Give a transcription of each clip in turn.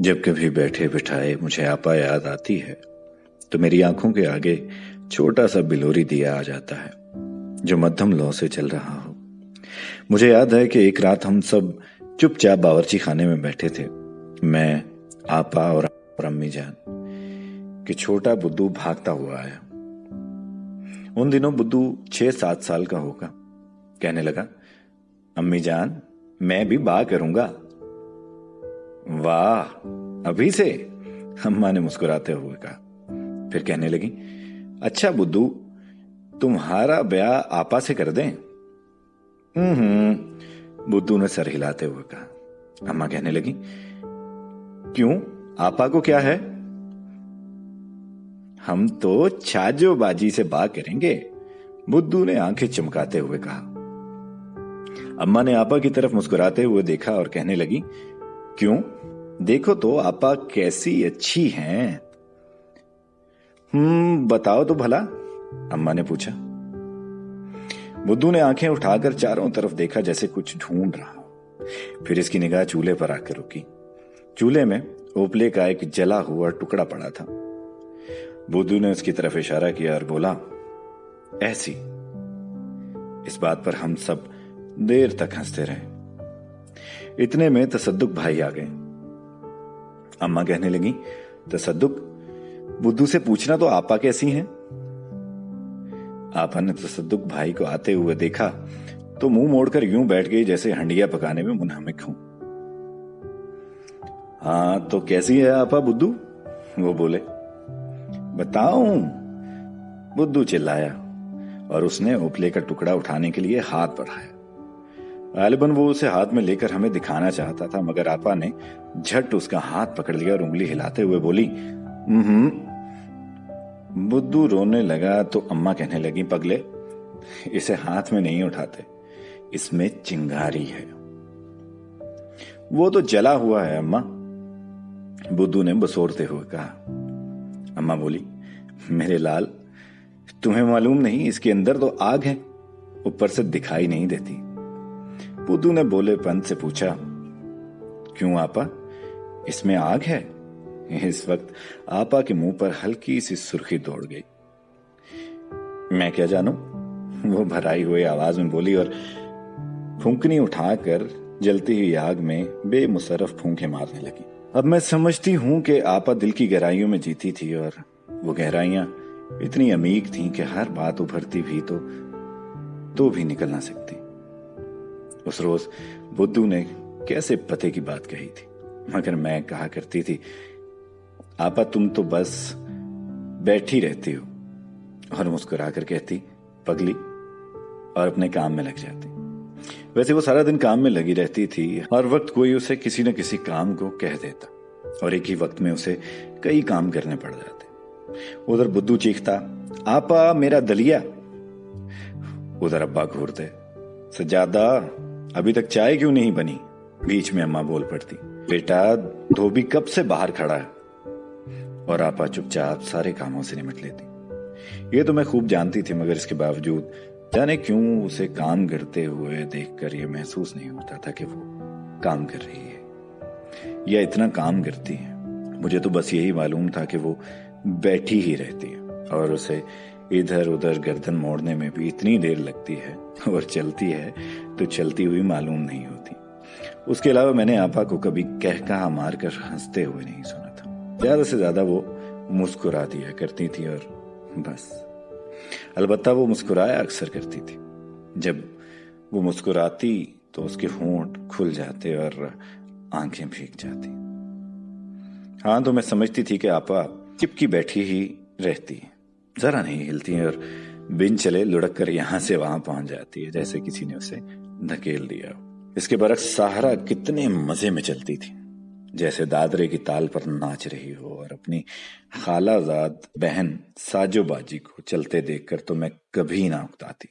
जब कभी बैठे बिठाए मुझे आपा याद आती है तो मेरी आंखों के आगे छोटा सा बिलोरी दिया आ जाता है जो मध्यम लौ से चल रहा हो। मुझे याद है कि एक रात हम सब चुपचाप बावर्ची खाने में बैठे थे। मैं, आपा और अम्मी जान कि छोटा बुद्धू भागता हुआ आया। उन दिनों बुद्धू 6-7 साल का होगा। कहने लगा, अम्मी जान मैं भी बा करूंगा। वाह, अभी से? अम्मा ने मुस्कुराते हुए कहा। फिर कहने लगी, अच्छा बुद्धू, तुम्हारा ब्याह आपा से कर दें? बुद्धू ने सर हिलाते हुए कहा। अम्मा कहने लगी, क्यों, आपा को क्या है? हम तो छाजोबाजी से बात करेंगे, बुद्धू ने आंखें चमकाते हुए कहा। अम्मा ने आपा की तरफ मुस्कुराते हुए देखा और कहने लगी, क्यों, देखो तो आपा कैसी अच्छी हैं। बताओ तो भला, अम्मा ने पूछा। बुद्धू ने आंखें उठाकर चारों तरफ देखा जैसे कुछ ढूंढ रहा हो। फिर इसकी निगाह चूल्हे पर आकर रुकी। चूल्हे में ओपले का एक जला हुआ टुकड़ा पड़ा था। बुद्धू ने उसकी तरफ इशारा किया और बोला, ऐसी। इस बात पर हम सब देर तक हंसते रहे। इतने में तसद्दुक भाई आ गए। अम्मा कहने लगी, तसद्दुक, बुद्धू से पूछना तो आपा कैसी हैं? आपा ने तसद्दुक भाई को आते हुए देखा तो मुंह मोड़कर यूं बैठ गई जैसे हंडिया पकाने में मुनहमिक हूं। हाँ तो कैसी है आपा बुद्धू? वो बोले। बताऊं? बुद्धू चिल्लाया और उसने ओपले का टुकड़ा उठाने के लिए हाथ बढ़ाया। गालिबन वो उसे हाथ में लेकर हमें दिखाना चाहता था, मगर आपा ने झट उसका हाथ पकड़ लिया और उंगली हिलाते हुए बोली, बुद्धू रोने लगा तो अम्मा कहने लगी, पगले, इसे हाथ में नहीं उठाते, इसमें चिंगारी है। वो तो जला हुआ है अम्मा, बुद्धू ने बसोरते हुए कहा। अम्मा बोली, मेरे लाल, तुम्हें मालूम नहीं इसके अंदर तो आग है, ऊपर से दिखाई नहीं देती। बुद्धू ने बोलेपन से पूछा, क्यों आपा, इसमें आग है? इस वक्त आपा के मुंह पर हल्की सी सुर्खी दौड़ गई। मैं क्या जानूं, वो भराई हुई आवाज में बोली और फूंकनी उठाकर जलती हुई आग में बेमुशर्रफ फूंके मारने लगी। अब मैं समझती हूं कि आपा दिल की गहराइयों में जीती थी और वो गहराइयां इतनी अमीर थीं कि हर बात उभरती भी तो भी निकल ना सकती। उस रोज बुद्धू ने कैसे पते की बात कही थी, मगर मैं कहा करती थी, आपा तुम तो बस बैठी रहती हो, और मुस्कुराकर कहती, पगली, और अपने काम में लग जाती। वैसे वो सारा दिन काम में लगी रहती थी। हर वक्त कोई उसे किसी न किसी काम को कह देता और एक ही वक्त में उसे कई काम करने पड़ जाते। उधर बुद्धू चीखता, आपा मेरा दलिया। उधर अब्बा घूरते, सजादा अभी तक चाय क्यों नहीं बनी? बीच में अम्मा बोल पड़ती, बेटा धोबी कब से बाहर खड़ा है। और आपा चुपचाप सारे कामों से निपट लेती। ये तो मैं खूब जानती थी, मगर इसके बावजूद जाने क्यों उसे काम करते हुए देखकर यह महसूस नहीं होता था कि वो काम कर रही है या इतना काम करती है। मुझे तो बस यही मालूम था कि वो बैठी ही रहती है और उसे इधर उधर गर्दन मोड़ने में भी इतनी देर लगती है, और चलती है तो चलती हुई मालूम नहीं होती। उसके अलावा मैंने आपा को कभी कहकहा मारकर हंसते हुए नहीं सुना था। ज्यादा से ज्यादा वो मुस्कुरा दिया करती थी और बस। अलबत्ता वो मुस्कुराया अक्सर करती थी। जब वो मुस्कुराती तो उसके होंठ खुल जाते और आंखें भीग जाती। हाँ तो मैं समझती थी कि आपा चिपकी बैठी ही रहती है, जरा नहीं हिलती है और बिन चले लुढ़क कर यहां से वहां पहुंच जाती है जैसे किसी ने उसे धकेल दिया। इसके बरक्स साहरा कितने मजे में चलती थी, जैसे दादरे की ताल पर नाच रही हो। और अपनी खालाजाद बहन साजो बाजी को चलते देखकर तो मैं कभी ना उकताती।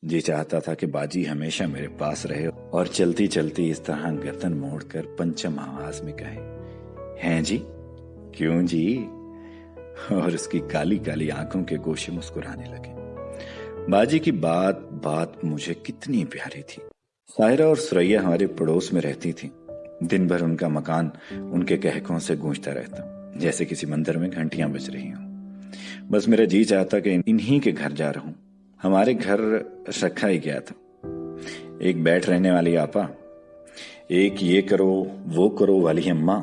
जी चाहता था कि बाजी हमेशा मेरे पास रहे और चलती चलती इस तरह गर्दन मोड़कर पंचम आवाज में कहे, हैं जी, क्यों जी? और उसकी काली काली आंखों के गोशे मुस्कुराने लगे। बाजी की बात मुझे कितनी प्यारी थी। साहिरा और सुरैया हमारे पड़ोस में रहती थी। दिन भर उनका मकान उनके कहकों से गूंजता रहता, जैसे किसी मंदिर में घंटियां बज रही हों। बस मेरा जी चाहता कि इन्हीं के घर जा रहूं। हमारे घर रखा ही क्या था, एक बैठ रहने वाली आपा, एक ये करो वो करो वाली अम्मा,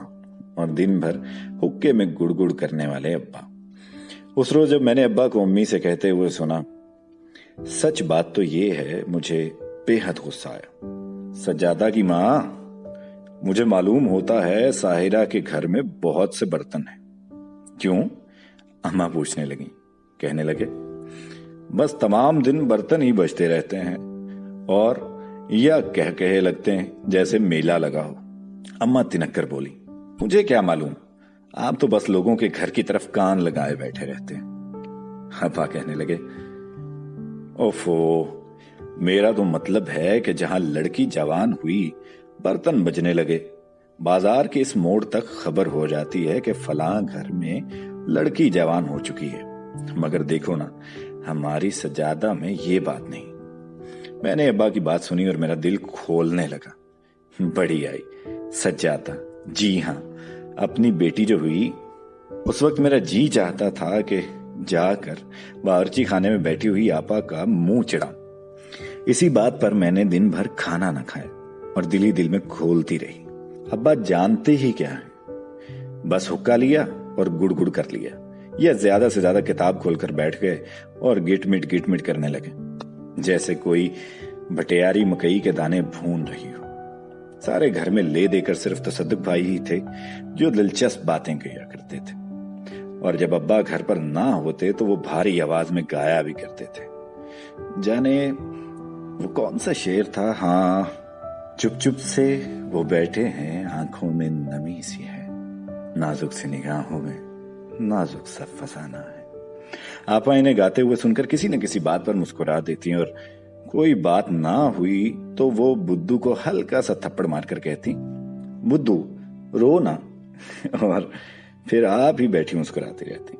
और दिन भर हुक्के में गुड़गुड़ करने वाले अब्बा। उस रोज जब मैंने अब्बा को अम्मी से कहते हुए सुना, सच बात तो ये है, मुझे बेहद गुस्सा आया। सज्जादा की माँ, मुझे मालूम होता है साहिरा के घर में बहुत से बर्तन हैं। क्यों? अम्मा पूछने लगी। कहने लगे, बस तमाम दिन बर्तन ही बजते रहते हैं और या कहे लगते हैं जैसे मेला लगा हो। अम्मा तिनक कर बोली, मुझे क्या मालूम, आप तो बस लोगों के घर की तरफ कान लगाए बैठे रहते हैं। अब्बा कहने लगे, ओफो, मेरा तो मतलब है कि जहां लड़की जवान हुई बर्तन बजने लगे, बाजार के इस मोड़ तक खबर हो जाती है कि फलां घर में लड़की जवान हो चुकी है। मगर देखो ना, हमारी सज्जादा में ये बात नहीं। मैंने अब्बा की बात सुनी और मेरा दिल खोलने लगा। बड़ी आई सज्जादा, जी हां, अपनी बेटी जो हुई, उस वक्त मेरा जी चाहता था कि जाकर बावर्ची खाने में बैठी हुई आपा का मुंह चिढ़ाऊं। इसी बात पर मैंने दिन भर खाना न खाया और दिल ही दिल में खोलती रही। अब्बा जानते ही क्या है, बस हुक्का लिया और गुड़ कर लिया, या ज्यादा से ज्यादा किताब खोलकर बैठ गए और गिटमिट करने लगे, जैसे कोई भटियारी मकई के दाने भून रही हो। सारे घर में ले देकर सिर्फ तसद्दुक भाई ही थे जो दिलचस्प बातें किया करते थे, और जब अब्बा घर पर ना होते तो वो भारी आवाज में गाया भी करते थे। जाने वो कौन सा शेर था, हाँ, चुप से वो बैठे हैं, आंखों में नमी सी है, नाजुक सी निगाहों में नाजुक सा फसाना है। आपा इन्हें गाते हुए सुनकर किसी न किसी बात पर मुस्कुरा देती, और कोई बात ना हुई तो वो बुद्धू को हल्का सा थप्पड़ मारकर कहती, बुद्धू रो ना, और फिर आप ही बैठी मुस्कुराती रहती।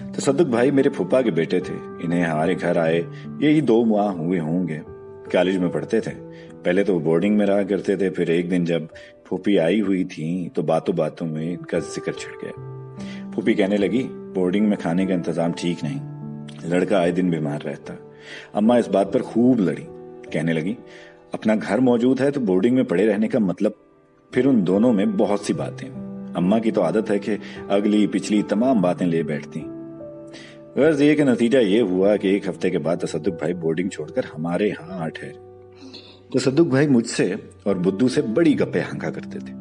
तो सद्दुक भाई मेरे फूफा के बेटे थे। इन्हें हमारे घर आए यही 2 माह हुए होंगे। कॉलेज में पढ़ते थे। पहले तो बोर्डिंग में रहा करते थे, फिर एक दिन जब फूफी आई हुई थी तो बातों बातों में इनका जिक्र छिड़ गया। फूफी कहने लगी, बोर्डिंग में खाने का इंतजाम ठीक नहीं, लड़का आए दिन बीमार रहता। अम्मा इस बात पर खूब लड़ी, कहने लगी, अपना घर मौजूद है तो बोर्डिंग में पड़े रहने का मतलब। फिर उन दोनों में बहुत सी बातें। अम्मा की तो आदत है कि अगली पिछली तमाम बातें ले बैठती। गर्ज ये कि नतीजा ये हुआ कि 1 हफ्ते के बाद तसद्दुक भाई बोर्डिंग छोड़कर हमारे यहाँ आ ठहरे। तसद्दुक भाई मुझसे और बुद्धू से बड़ी गप्पे हाँका करते थे।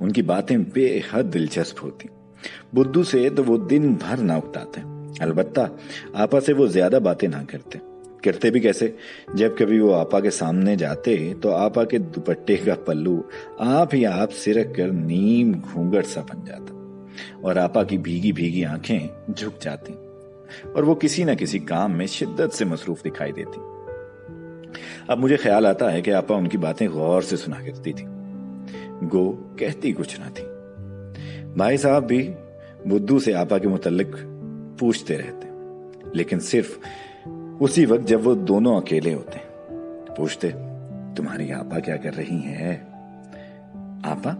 उनकी बातें बेहद दिलचस्प होती। बुद्धू से तो वो दिन भर ना उकताते, अलबत्ता आपा से वो ज्यादा बातें ना करते। करते भी कैसे, जब कभी वो आपा के सामने जाते तो आपा के दुपट्टे का पल्लू आप ही आप सिरक कर नीम घूंघट सा बन जाता और आपा की भीगी भीगी आंखें झुक जाती और वो किसी न किसी काम में शिद्दत से मसरूफ दिखाई देती। अब मुझे ख्याल आता है कि आपा उनकी बातें गौर से सुना करती थी, गो कहती कुछ ना थी। भाई साहब भी बुद्धू से आपा के मुतल्लिक पूछते रहते, लेकिन सिर्फ उसी वक्त जब वो दोनों अकेले होते। पूछते, तुम्हारी आपा क्या कर रही है? आपा?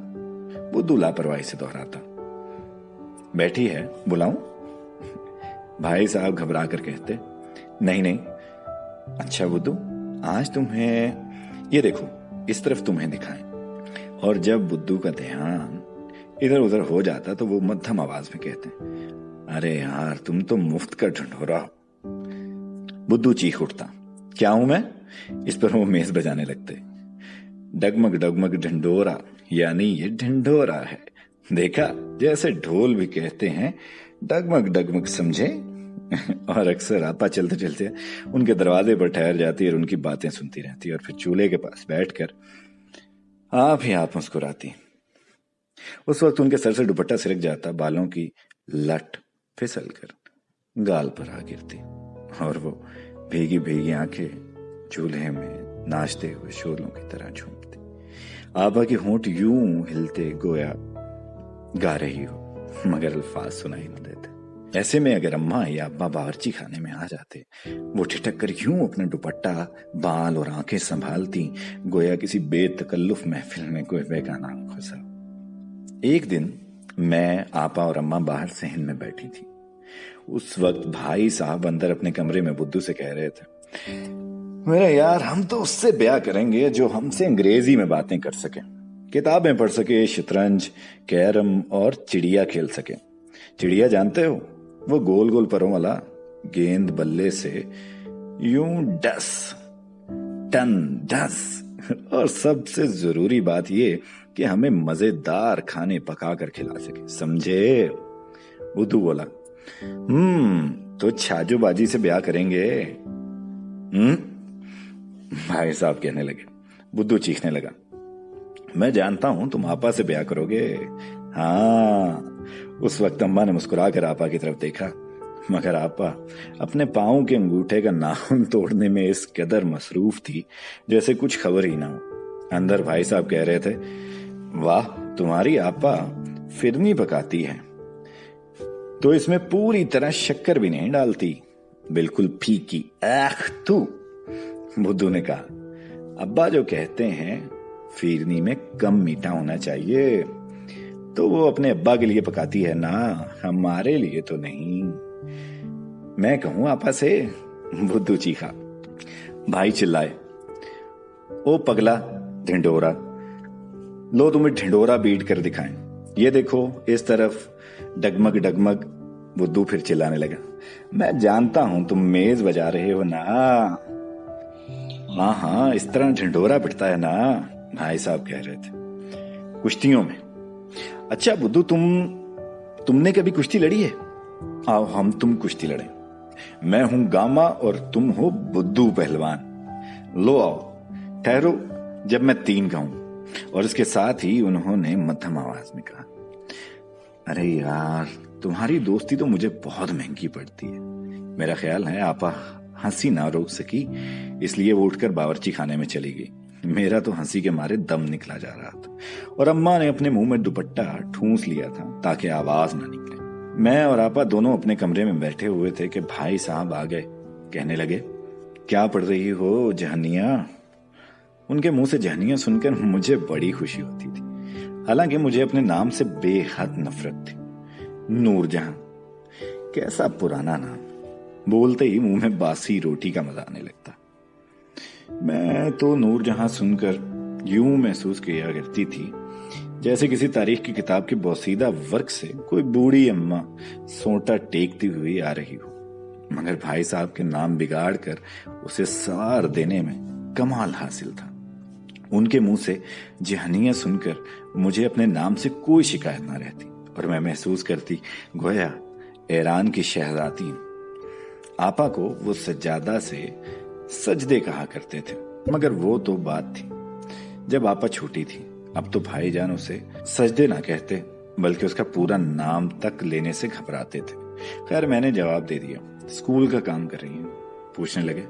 बुद्धू लापरवाही से दोहराता, बैठी है, बुलाऊं? भाई साहब घबरा कर कहते, नहीं नहीं। अच्छा बुद्धू, आज तुम्हें ये देखो, इस तरफ तुम्हें दिखाएं। और जब बुद्धू का ध्यान इधर उधर हो जाता तो वो मध्यम आवाज में कहते, अरे यार तुम तो मुफ्त का ढंढोरा हो। बुद्धू चीख उठता, क्या हूं मैं? इस पर वो मेज बजाने लगते। डगमग डगमग ढंढोरा, यानी ये ढंढोरा है। देखा, जैसे ढोल भी कहते हैं, डगमग डगमग, समझे? और अक्सर आपा चलते चलते उनके दरवाजे पर ठहर जाती और उनकी बातें सुनती रहती और फिर चूल्हे के पास बैठकर आप ही आप मुस्कुराती। उस वक्त उनके सर से दुपट्टा सिरक जाता, बालों की लट फिसल कर गाल पर आ गिरती और वो भीगी भीगी आंखें चूल्हे में नाचते हुए शोलों की तरह झूमती। आपा के होंठ यूं हिलते गोया गा रही हो, मगर अल्फाज सुनाई न देते। ऐसे में अगर अम्मा या अब्बा बावर्ची खाने में आ जाते, वो ठिठक कर यूं अपना दुपट्टा, बाल और आंखें संभालती गोया किसी बेतकल्लुफ महफिल में कोई बेगाना खुसा। एक दिन मैं, आपा और अम्मा बाहर सहन में बैठी थी। उस वक्त भाई साहब अंदर अपने कमरे में बुद्धू से कह रहे थे, मेरे यार, हम तो उससे ब्याह करेंगे जो हमसे अंग्रेजी में बातें कर सके, किताबें पढ़ सके, शतरंज, कैरम और चिड़िया खेल सके। चिड़िया जानते हो, वो गोल गोल परों वाला, गेंद बल्ले से यूं डस टन डस। और सबसे जरूरी बात ये कि हमें मजेदार खाने पका कर खिला सके, समझे? बुद्धू बोला, तो छाजूबाजी से ब्याह करेंगे। भाई साहब कहने लगे। बुद्धू चीखने लगा, मैं जानता हूं तुम आपा से ब्याह करोगे। हाँ। उस वक्त अम्मा ने मुस्कुरा कर आपा की तरफ देखा, मगर आपा अपने पांव के अंगूठे का नाखून तोड़ने में इस कदर मसरूफ थी जैसे कुछ खबर ही ना हो। अंदर भाई साहब कह रहे थे, वाह, तुम्हारी आपा फिरनी पकाती है तो इसमें पूरी तरह शक्कर भी नहीं डालती, बिल्कुल फीकी। आख तू। बुद्धू ने कहा, अब्बा जो कहते हैं फिरनी में कम मीठा होना चाहिए, तो वो अपने अब्बा के लिए पकाती है ना, हमारे लिए तो नहीं। मैं कहूं आपा से? बुद्धू चीखा। भाई चिल्लाए, ओ पगला ढिंडोरा, लो तुम्हें ढिंडोरा बीट कर दिखाएं। ये देखो इस तरफ, डगमग डगमग। बुद्धू फिर चिल्लाने लगा, मैं जानता हूं तुम मेज बजा रहे हो ना। हाँ हाँ, इस तरह ढिंडोरा पिटता है ना, भाई साहब कह रहे थे, कुश्तियों में। अच्छा बुद्धू, तुमने कभी कुश्ती लड़ी है? आओ हम तुम कुश्ती लड़ें। मैं हूं गामा और तुम हो बुद्धू पहलवान। लो आओ, ठहरो जब मैं 3 कहूं। और इसके साथ ही उन्होंने मध्यम आवाज में कहा, अरे यार, तुम्हारी दोस्ती तो मुझे बहुत महंगी पड़ती है। मेरा ख्याल है आपा हंसी ना रोक सकी, इसलिए वो उठकर बावर्ची खाने में चली गई। मेरा तो हंसी के मारे दम निकला जा रहा था और अम्मा ने अपने मुंह में दुपट्टा ठूंस लिया था ताकि आवाज ना निकले। मैं और आपा दोनों अपने कमरे में बैठे हुए थे कि भाई साहब आ गए। कहने लगे, क्या पढ़ रही हो जहनिया? उनके मुंह से जहनिया सुनकर मुझे बड़ी खुशी होती थी, हालांकि मुझे अपने नाम से बेहद नफरत थी। नूरजहां, कैसा पुराना नाम। बोलते ही मुंह में बासी रोटी का मजा आने लगता। मैं तो नूरजहां सुनकर यूं महसूस किया करती थी जैसे किसी तारीख की किताब के बोसीदा वर्क से कोई बूढ़ी अम्मा सोटा टेकती हुई आ रही हो। मगर भाई साहब के नाम बिगाड़ कर उसे सवार देने में कमाल हासिल था। उनके मुंह से जहनिया सुनकर मुझे अपने नाम से कोई शिकायत ना रहती और मैं महसूस करती गोया ईरान की शहजादी। आपा को वो सज्जादा से सजदे कहा करते थे, मगर वो तो बात थी जब आपा छोटी थी। अब तो भाईजान उसे सजदे ना कहते बल्कि उसका पूरा नाम तक लेने से घबराते थे। खैर, मैंने जवाब दे दिया, स्कूल का काम कर रही है। पूछने लगे,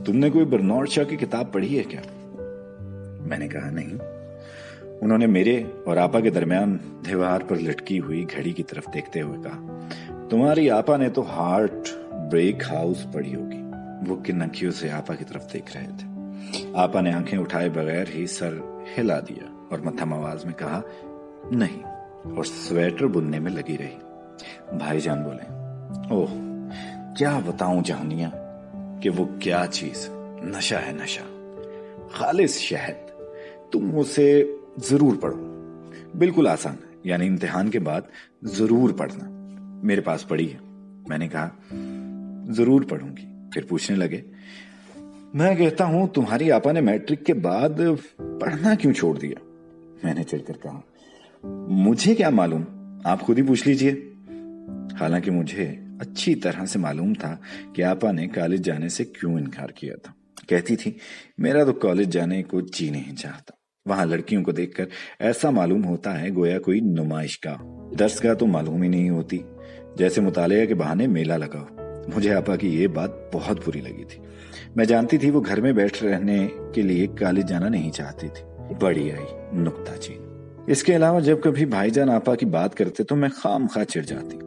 तुमने कोई बर्नार्ड शॉ की किताब पढ़ी है क्या? मैंने कहा नहीं। उन्होंने मेरे और आपा के दरमियान दीवार पर लटकी हुई घड़ी की तरफ देखते हुए कहा, तुम्हारी आपा ने तो हार्ट ब्रेक हाउस पढ़ी होगी। वो किन्नखियों से आपा की तरफ देख रहे थे। आपा ने आंखें उठाए बगैर ही सर हिला दिया और मध्यम आवाज में कहा, नहीं, और स्वेटर बुनने में लगी रही। भाईजान बोले, ओह, क्या बताऊं जहानिया कि वो क्या चीज, नशा है नशा, खालिस शहद। तुम उसे जरूर पढ़ो, बिल्कुल आसान, यानी इम्तिहान के बाद जरूर पढ़ना। मेरे पास पढ़ी है। मैंने कहा, जरूर पढ़ूंगी। फिर पूछने लगे, मैं कहता हूं तुम्हारी आपा ने मैट्रिक के बाद पढ़ना क्यों छोड़ दिया? मैंने चिढ़कर कहा, मुझे क्या मालूम, आप खुद ही पूछ लीजिए। हालांकि मुझे अच्छी तरह से मालूम था कि आपा ने कॉलेज जाने से क्यों इनकार किया था। कहती थी, मेरा तो कॉलेज जाने को जी नहीं चाहता। वहां लड़कियों को देखकर ऐसा मालूम होता है गोया कोई नुमाइश का, दर्स का तो मालूम ही नहीं होती, जैसे मुतालिया के बहाने मेला लगा हो। मुझे आपा की ये बात बहुत बुरी लगी थी। मैं जानती थी वो घर में बैठ रहने के लिए कॉलेज जाना नहीं चाहती थी। बड़ी आई नुक्ताचीन। इसके अलावा जब कभी भाईजान आपा की बात करते तो मैं खाम खा चिढ़ जाती।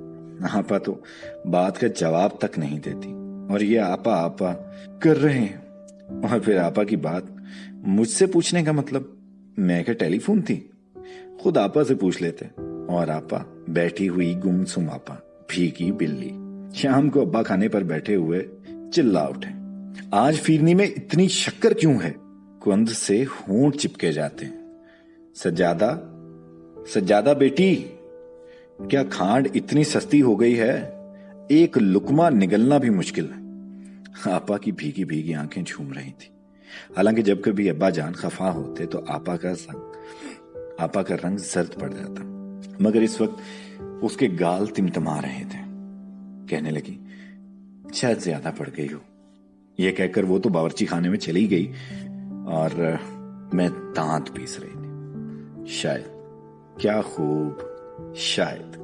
आपा तो बात का जवाब तक नहीं देती और ये आपा आपा कर रहे हैं। और फिर आपा की बात मुझसे पूछने का मतलब, मैं क्या टेलीफोन थी? खुद आपा से पूछ लेते। और आपा बैठी हुई गुमसुम आपा, भीगी बिल्ली। शाम को अब्बा खाने पर बैठे हुए चिल्ला उठे, आज फिरनी में इतनी शक्कर क्यों है? कुंद से होंठ चिपके जाते हैं। सज्जादा, सज्जादा बेटी, क्या खांड इतनी सस्ती हो गई है? एक लुकमा निगलना भी मुश्किल है। आपा की भीगी भीगी आंखें झूम रही थी। हालांकि जब कभी अब्बा जान खफा होते तो आपा का रंग जर्द पड़ जाता, मगर इस वक्त उसके गाल तिमतमा रहे थे। कहने लगी, शायद ज्यादा पड़ गई हो। यह कहकर वो तो बावर्ची खाने में चली गई और मैं दांत पीस रही थी। शायद, क्या खूब, शायद।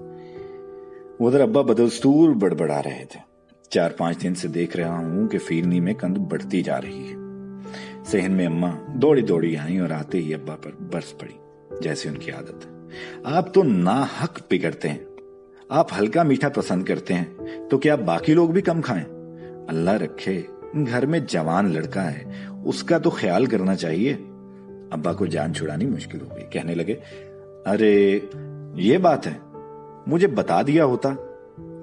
उधर अब्बा बदस्तूर बड़बड़ा रहे थे। 4-5 दिन से देख रहा हूं कि फिरनी में कंध बढ़ती जा रही है। सहन में अम्मा दौड़ी दौड़ी आई और आते ही अब्बा पर बरस पड़ी, जैसे उनकी आदत है। आप तो नाहक बिगड़ते हैं। आप हल्का मीठा पसंद करते हैं तो क्या बाकी लोग भी कम खाएं? अल्लाह रखे, घर में जवान लड़का है, उसका तो ख्याल करना चाहिए। अब्बा को जान छुड़ानी मुश्किल हो गई। कहने लगे, अरे ये बात है, मुझे बता दिया होता।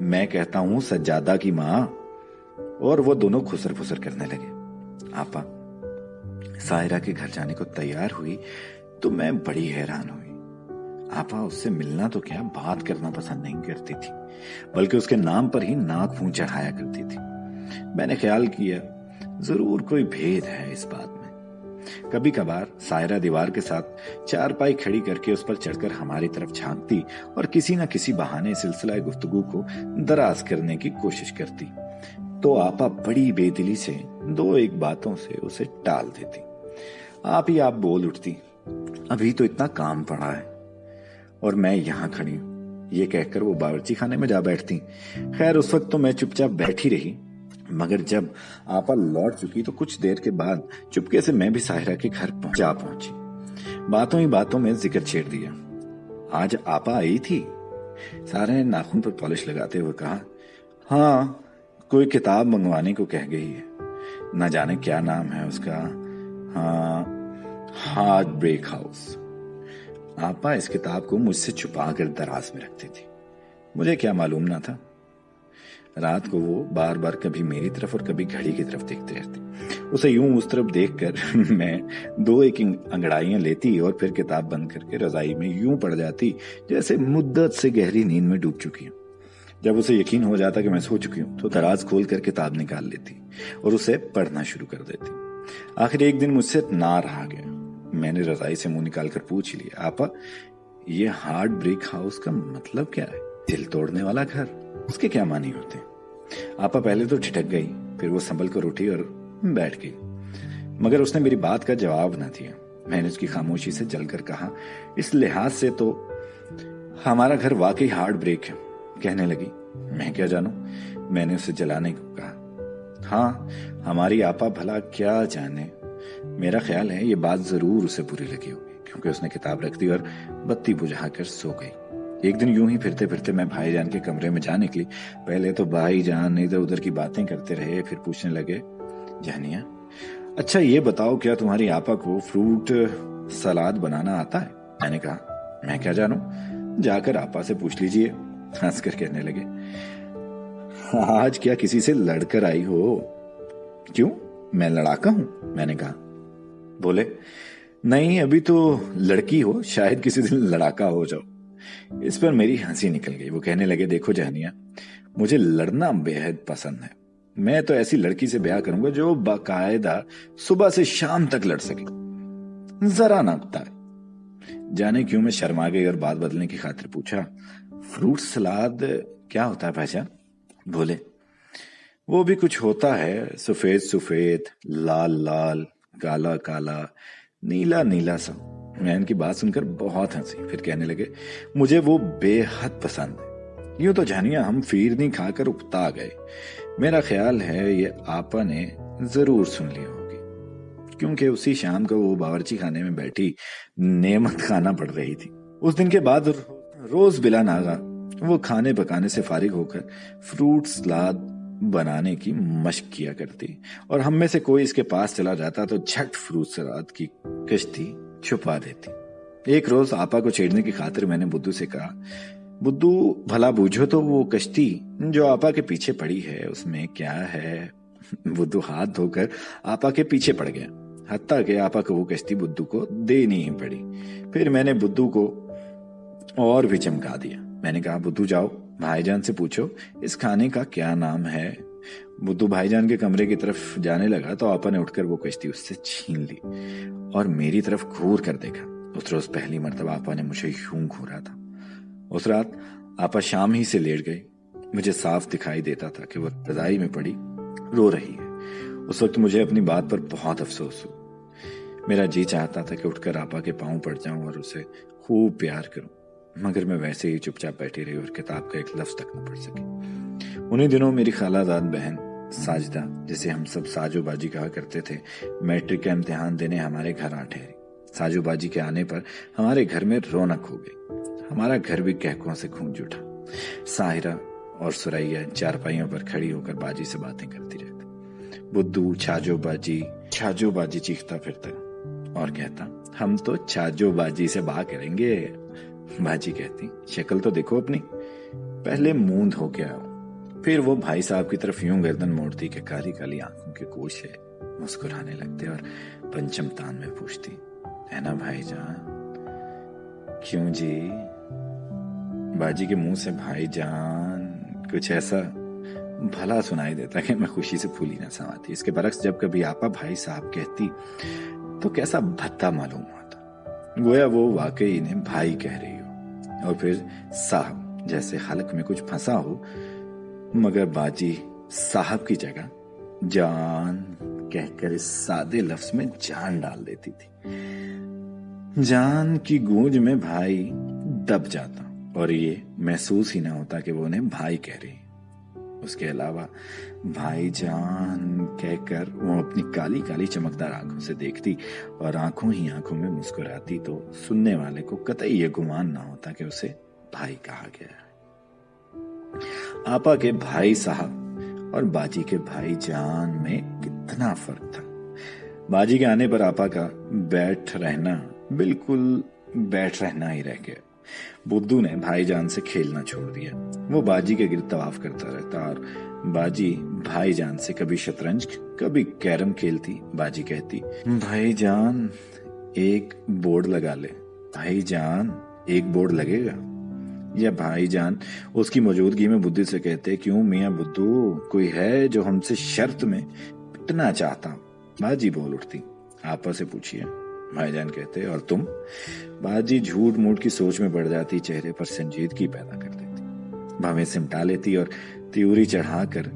मैं कहता हूं सज्जादा की मां। और वो दोनों खुसर फुसर करने लगे। आपा सायरा के घर जाने को तैयार हुई तो मैं बड़ी हैरान हुई। आपा उससे मिलना तो क्या, बात करना पसंद नहीं करती थी, बल्कि उसके नाम पर ही नाक मुंह चढ़ाया करती थी। मैंने ख्याल किया जरूर कोई भेद है इस बात में। कभी कभार सायरा दीवार के साथ चारपाई खड़ी करके उस पर चढ़कर हमारी तरफ झांकती और किसी न किसी बहाने सिलसिला गुफ्तगू को दराज करने की कोशिश करती, तो आपा बड़ी बेदिली से 2-1 बातों से उसे टाल देती। आप बोल उठती, अभी तो इतना काम पड़ा है और मैं यहां खड़ी हूं। ये कहकर वो बावर्ची खाने में जा बैठती। खैर उस वक्त तो मैं चुपचाप बैठी रही, मगर जब आपा लौट चुकी तो कुछ देर के बाद चुपके से मैं भी साहिरा के घर जा पहुंची। बातों ही बातों में जिक्र छेड़ दिया, आज आपा आई थी? सारे ने नाखून पर पॉलिश लगाते हुए कहा, हाँ, कोई किताब मंगवाने को कह गई है, न जाने क्या नाम है उसका। हाँ, हार्ट ब्रेक हाउस। आपा इस किताब को मुझसे छुपा कर दराज में रखती थी। मुझे क्या मालूम ना था। रात को वो बार बार कभी मेरी तरफ और कभी घड़ी की तरफ देखती रहती। उसे यूं उस तरफ देखकर मैं 2-1 अंगड़ाइयां लेती और फिर किताब बंद करके रजाई में यूं पड़ जाती जैसे मुद्दत से गहरी नींद में डूब चुकी हूं। जब उसे यकीन हो जाता कि मैं सो चुकी हूं तो दराज खोलकर किताब निकाल लेती और उसे पढ़ना शुरू कर देती। आखिर एक दिन मुझसे ना रहा गया। मैंने रजाई से मुंह निकालकर पूछ लिया, आपा ये हार्ट ब्रेक हाउस का मतलब क्या है? दिल तोड़ने वाला घर, उसके क्या मानी होते? आपा पहले तो ठिठक गई, फिर वो संभल कर उठी और बैठ गई, मगर उसने मेरी बात का जवाब न दिया। मैंने उसकी खामोशी से जलकर कहा, इस लिहाज से तो हमारा घर वाकई हार्ट ब्रेक है। कहने लगी, मैं क्या जानूं? मैंने उसे जलाने को कहा। हाँ, हमारी आपा भला क्या जाने। मेरा ख्याल है ये बात जरूर उसे बुरी लगी होगी, क्योंकि उसने किताब रख दी और बत्ती बुझाकर सो गई। एक दिन यूं ही फिरते फिरते मैं भाईजान के कमरे में जा निकली। पहले तो भाईजान इधर उधर की बातें करते रहे, फिर पूछने लगे, जहनिया, अच्छा ये बताओ, क्या तुम्हारी आपा को फ्रूट सलाद बनाना आता है? मैंने कहा, मैं क्या जानूं, जाकर आपा से पूछ लीजिए। हंसकर कहने लगे, आज क्या किसी से लड़कर आई हो? क्यों, मैं लड़ाका हूं? मैंने कहा। बोले, नहीं, अभी तो लड़की हो, शायद किसी दिन लड़ाका हो जाओ। इस पर मेरी हंसी निकल गई। वो कहने लगे, देखो जहनिया, मुझे लड़ना बेहद पसंद है। मैं तो ऐसी लड़की से ब्याह करूंगा जो बाकायदा सुबह से शाम तक लड़ सके, जरा ना उकताए। जाने क्यों मैं शर्मा गई और बात बदलने की खातिर पूछा, फ्रूट सलाद क्या होता है भाईजान? बोले, वो भी कुछ होता है, सफेद सफेद, लाल लाल, काला काला, नीला नीला सा। मैं इनकी बात सुनकर बहुत हंसी। फिर कहने लगे, मुझे वो बेहद पसंद है। यूं तो जानिया हम फिरनी खाकर उकता गए। मेरा ख्याल है ये आपा ने जरूर सुन लिया होगी, क्योंकि उसी शाम को वो बावर्ची खाने में बैठी नेमत खाना पड़ रही थी। उस दिन के बाद रोज बिला नागा वो खाने पकाने से फारिग होकर फ्रूट सलाद बनाने की मशक किया करती और हम में से कोई इसके पास चला जाता तो झट फ्रूट सलाद की कश्ती छुपा देती। एक रोज आपा को छेड़ने की खातिर मैंने बुद्धू से कहा, बुद्धू भला बूझो तो वो कश्ती जो आपा के पीछे पड़ी है उसमें क्या है। बुद्धू हाथ धोकर आपा के पीछे पड़ गया, हत्ता के आपा को वो कश्ती बुद्धू को देनी ही पड़ी। फिर मैंने बुद्धू को और भी चमका दिया। मैंने कहा, बुद्धू जाओ भाईजान से पूछो इस खाने का क्या नाम है। बुद्धू भाईजान के कमरे की तरफ जाने लगा तो आपा ने उठकर वो कश्ती उससे छीन ली और मेरी तरफ घूर कर देखा। उस रोज पहली मर्तबा आपा ने मुझे यूं घूरा था। उस रात आपा शाम ही से लेट गई। मुझे साफ दिखाई देता था कि वो रजाई में पड़ी रो रही है। उस वक्त मुझे अपनी बात पर बहुत अफसोस हुआ। मेरा जी चाहता था कि उठकर आपा के पांव पड़ जाऊं और उसे खूब प्यार करूं, मगर मैं वैसे ही चुपचाप बैठी रही और किताब का एक लफ्ज तक न पढ़ सकी। उन्हीं दिनों मेरी खालाजाद बहन साजिदा, जिसे हम सब साजो बाजी कहा करते थे, मैट्रिक का इम्तिहान देने हमारे घर आ ठहरी। साजो बाजी के आने पर हमारे घर में रौनक हो गई। हमारा घर भी कहकों से गूंज उठा। साहिरा और सुरैया चारपाइयों पर खड़ी होकर बाजी से बातें करती रहती। बुद्धू छाजो बाजी चीखता फिरता और कहता, हम तो छाजो बाजी से बा करेंगे। बाजी कहती, शक्ल तो देखो अपनी, पहले मुंह धो के आओ। फिर वो भाई साहब की तरफ यूं गर्दन मोड़ती कि काली काली आंखों के कोश है। मुस्कुराने लगते और पंचम तान में पूछती, है ना भाईजान? क्यों जी? बाजी के मुंह से भाईजान कुछ ऐसा भला सुनाई देता कि मैं खुशी से फूली ना समाती। इसके बरक्स जब कभी आपा भाई साहब कहती तो कैसा भद्दा मालूम होता, गोया वो वाकई इन्हें भाई कह रही हो। और फिर साहब जैसे हलक में कुछ फंसा हो, मगर बाजी साहब की जगह जान कहकर इस सादे लफ्ज में जान डाल देती थी। जान की गूंज में भाई दब जाता और ये महसूस ही ना होता कि वो उन्हें भाई कह रही। उसके अलावा भाईजान कहकर वो अपनी काली काली चमकदार आंखों से देखती और आंखों ही आंखों में मुस्कुराती तो सुनने वाले को कतई ये गुमान ना होता कि उसे भाई कहा गया है। आपा के भाई साहब और बाजी के भाईजान में कितना फर्क था। बाजी के आने पर आपा का बैठ रहना बिल्कुल बैठ रहना ही रह गया। बुद्धू ने भाईजान से खेलना छोड़ दिया। वो बाजी के गिर्द तवाफ करता रहता और बाजी भाईजान से कभी शतरंज कभी कैरम खेलती। बाजी कहती, भाईजान एक बोर्ड लगा ले। भाईजान एक बोर्ड लगेगा? या भाईजान उसकी मौजूदगी में बुद्धू से कहते, क्यों मियां बुद्धू, कोई है जो हमसे शर्त में पिटना चाहता? बाजी बोल उठती, आपा से पूछिए। भाईजान कहते, और तुम? बाजी झूठ मूठ की सोच में पड़ जाती, चेहरे पर संजीदगी पैदा कर देती, भावें सिमटा लेती और त्योरी चढ़ाकर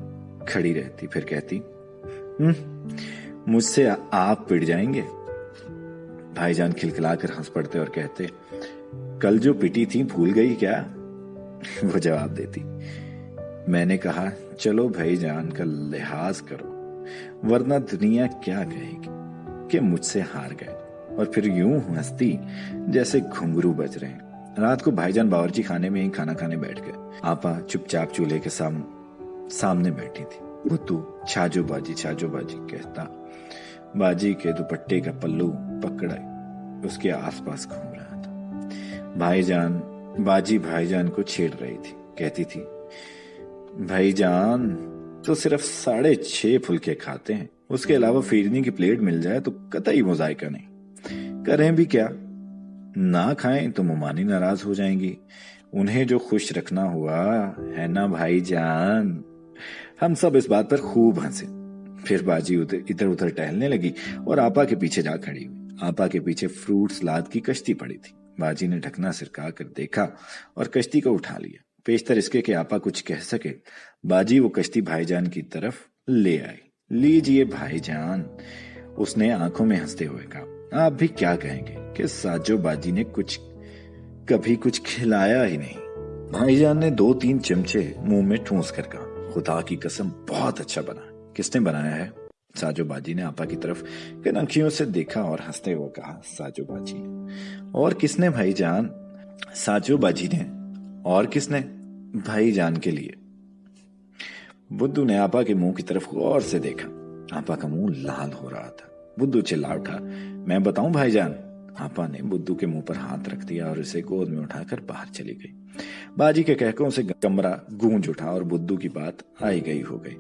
खड़ी रहती। फिर कहती, मुझसे आप पिट जाएंगे? भाईजान खिलखिलाकर हंस पड़ते और कहते, कल जो पिटी थी भूल गई क्या? वो जवाब देती, मैंने कहा चलो भाईजान का लिहाज करो, वरना दुनिया क्या कहेगी कि मुझसे हार गए। और फिर यूं हंसती जैसे घुंघरू बज रहे हैं। रात को भाईजान बावर्ची खाने में ही खाना खाने बैठ गए। आपा चुपचाप चूल्हे के सामने बैठी थी। बुद्धू छाजो बाजी कहता बाजी के दुपट्टे का पल्लू पकड़ा उसके आसपास घूम रहा था। भाईजान को छेड़ रही थी, कहती थी, भाईजान तो सिर्फ 6.5 फुलके खाते हैं, उसके अलावा फिरनी की प्लेट मिल जाए तो कतई मुजायका नहीं। करें भी क्या, ना खाएं तो मुमानी नाराज हो जाएंगी। उन्हें जो खुश रखना हुआ है ना भाईजान। हम सब इस बात पर खूब हंसे। फिर बाजी इधर उधर टहलने लगी और आपा के पीछे जा खड़ी हुई। आपा के पीछे फ्रूट सलाद की कश्ती पड़ी थी। बाजी ने ढकना सिरका कर देखा और कश्ती को उठा लिया। पेशतर इसके कि आपा कुछ कह सके, बाजी वो कश्ती भाईजान की तरफ ले आई। लीजिए भाईजान, उसने आंखों में हंसते हुए कहा। आप भी क्या कहेंगे कि साजो बाजी ने कभी कुछ खिलाया ही नहीं। भाईजान ने 2-3 चमचे मुंह में ठूंस कर कहा, खुदा की कसम बहुत अच्छा बना। किसने बनाया है? साजो बाजी ने आपा की तरफ कनखियों से देखा और हंसते हुए कहा, साजो बाजी ने। और किसने भाईजान? साजो बाजी ने। और किसने? भाईजान के लिए। बुद्धू ने आपा के मुंह की तरफ गौर से देखा। आपा का मुंह लाल हो रहा था। बुद्धू चिल्ला उठा, मैं बताऊं भाईजान? आपा ने बुद्धू के मुंह पर हाथ रख दिया और उसे गोद में उठाकर बाहर चली गई। बाजी के कहकों से कमरा गूंज उठा और बुद्धू की बात आई गई हो गई।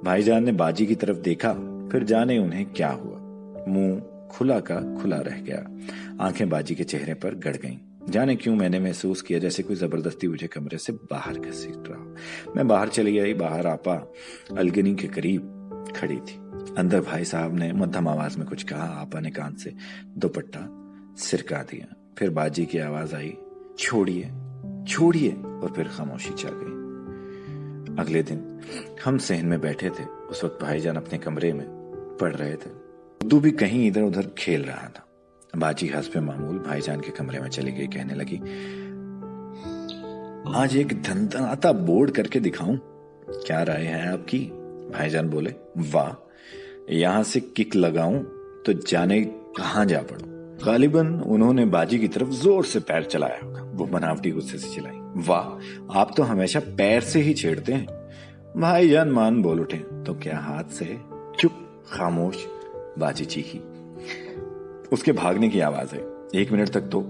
भाईजान ने बाजी की तरफ देखा, फिर जाने उन्हें क्या हुआ, मुंह खुला का खुला रह गया। आंखें बाजी के चेहरे पर गड़ गईं। जाने क्यों मैंने महसूस किया जैसे कोई जबरदस्ती मुझे कमरे से बाहर घसीट रहा हो। मैं बाहर चली आई। बाहर आपा अलगनी के करीब खड़ी थी। अंदर भाई साहब ने मध्यम आवाज में कुछ कहा। आपा ने कान से दुपट्टा सिरका दिया। फिर बाजी की आवाज आई, छोड़िए छोड़िए, और फिर खामोशी छा गई। अगले दिन हम सहन में बैठे थे। उस वक्त भाईजान अपने कमरे में पढ़ रहे थे। बुद्धू भी कहीं इधर उधर खेल रहा था। बाजी हंसपे मामूल भाईजान के कमरे में चली गई। कहने लगी, आज एक धंधनाता बोर्ड करके दिखाऊं, क्या राय है आपकी? भाईजान बोले, वाह, यहां से किक लगाऊं तो जाने कहां जा पड़ो। गालिबन उन्होंने बाजी की तरफ जोर से पैर चलाया होगा। वो बनावटी गुस्से से चिल्लाई, वाह, आप तो हमेशा पैर से ही छेड़ते हैं। भाईजान मान बोल उठे, तो क्या हाथ से? चुप, खामोश, बाजी चीखी। उसके भागने की आवाज है। 1 मिनट तक तो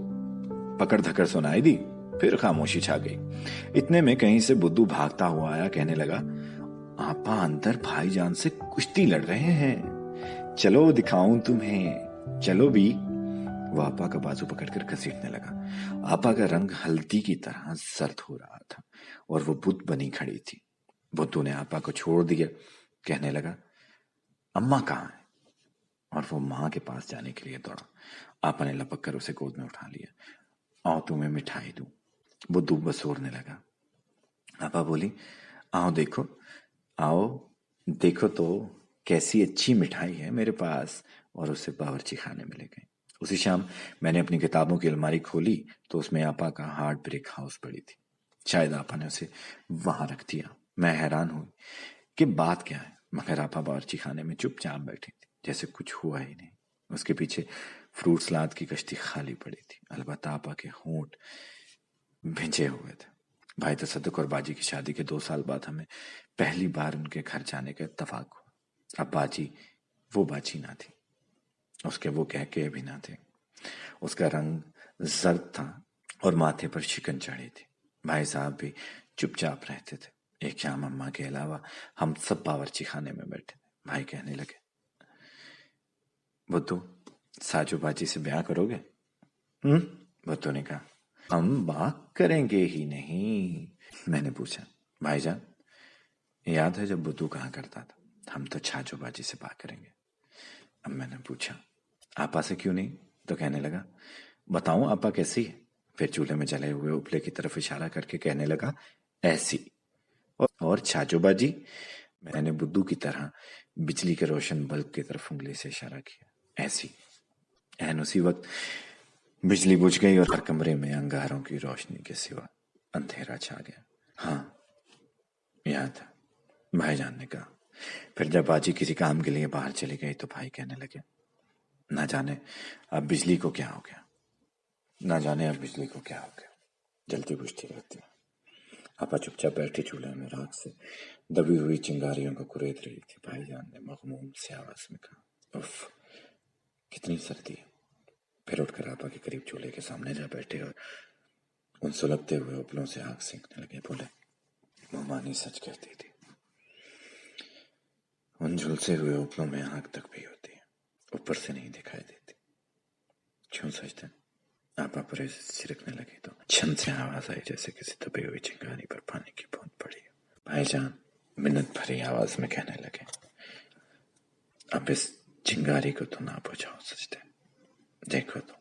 पकड़ धकड़ सुनाई दी, फिर खामोशी छा गई। इतने में कहीं से बुद्धू भागता हुआ आया। कहने लगा, आपा अंदर भाईजान से कुश्ती लड़ रहे हैं, चलो दिखाऊं तुम्हें, चलो भी। वो आपा का बाजू पकड़कर घसीटने लगा। आपा का रंग हल्दी की तरह जर्द हो रहा था और वो बुत बनी खड़ी थी। बुद्धू ने आपा को छोड़ दिया। कहने लगा, अम्मा कहाँ है? और वो मां के पास जाने के लिए दौड़ा। आपा ने लपक कर उसे गोद में उठा लिया। आओ तुम्हें मिठाई दूं। बुद्धू बसोरने लगा। आपा बोली, आओ देखो, आओ देखो तो कैसी अच्छी मिठाई है मेरे पास। और उसे बावर्ची खाने में ले गई। उसी शाम मैंने अपनी किताबों की अलमारी खोली तो उसमें आपा का हार्ट ब्रेक हाउस पड़ी थी। शायद आपा ने उसे वहां रख दिया। मैं हैरान हुई कि बात क्या है, मगर आपा बावर्ची खाने में चुपचाप बैठी थी, जैसे कुछ हुआ ही नहीं। उसके पीछे फ्रूट सलाद की कश्ती खाली पड़ी थी। अलबत्ता आपा के होंठ भिंचे हुए थे। भाई तसद्दुक और बाजी की शादी के 2 साल बाद हमें पहली बार उनके घर जाने का इत्तेफाक हुआ। अब बाजी वो बाजी ना थी, उसके वो कहके भी ना थे। उसका रंग जर्द था और माथे पर शिकन चढ़ी थी। भाई साहब भी चुपचाप रहते थे। एक शाम अम्मा के अलावा हम सब बावर्ची खाने में बैठे। भाई कहने लगे, बुद्धू, साजू बाजी से ब्याह करोगे? बुद्धू ने कहा, हम बात करेंगे ही नहीं। मैंने पूछा, भाईजान, याद है जब बुद्धू कहा करता था, हम तो छाजोबाजी से बात करेंगे? अब मैंने पूछा, आपा से क्यों नहीं? तो कहने लगा, बताऊं आपा कैसी है? फिर चूल्हे में जले हुए उपले की तरफ इशारा करके कहने लगा, ऐसी। और छाजोबाजी? मैंने बुद्धू की तरह बिजली के रोशन बल्ब की तरफ उंगली से इशारा किया, ऐसी। एन उसी वक्त बिजली बुझ गई और हर कमरे में अंगारों की रोशनी के सिवा अंधेरा छा गया। हाँ, याद था, भाईजान ने कहा। फिर जब बाजी किसी काम के लिए बाहर चली गई तो भाई कहने लगे, ना जाने अब बिजली को क्या हो गया, ना जाने अब बिजली को क्या हो गया, जलती बुझती रहती है। आपा चुपचाप बैठी चूल्हे में राख से दबी हुई चिंगारियों को कुरेद रही थी। भाईजान ने मखमूम से आवाज में कहा, उफ, कितनी सर्दी है। फिर उठकर आपा के करीब चूल्हे के सामने जा बैठे और उन सुलगते हुए उपलों से आग सेंकने लगे। बोले, मोमानी सच कहती थी, उन झुलसे हुए उपलों में आग तक भी होती है, ऊपर से नहीं दिखाई देती। क्यों सचते? आपा पर छिड़कने लगी तो छन से आवाज आई जैसे किसी दबी हुई चिंगारी पर पानी की बूंद पड़ी। भाईजान मिन्नत भरी आवाज में कहने लगे, अब इस चिंगारी को तो ना बुझाओ सचते, देखो तो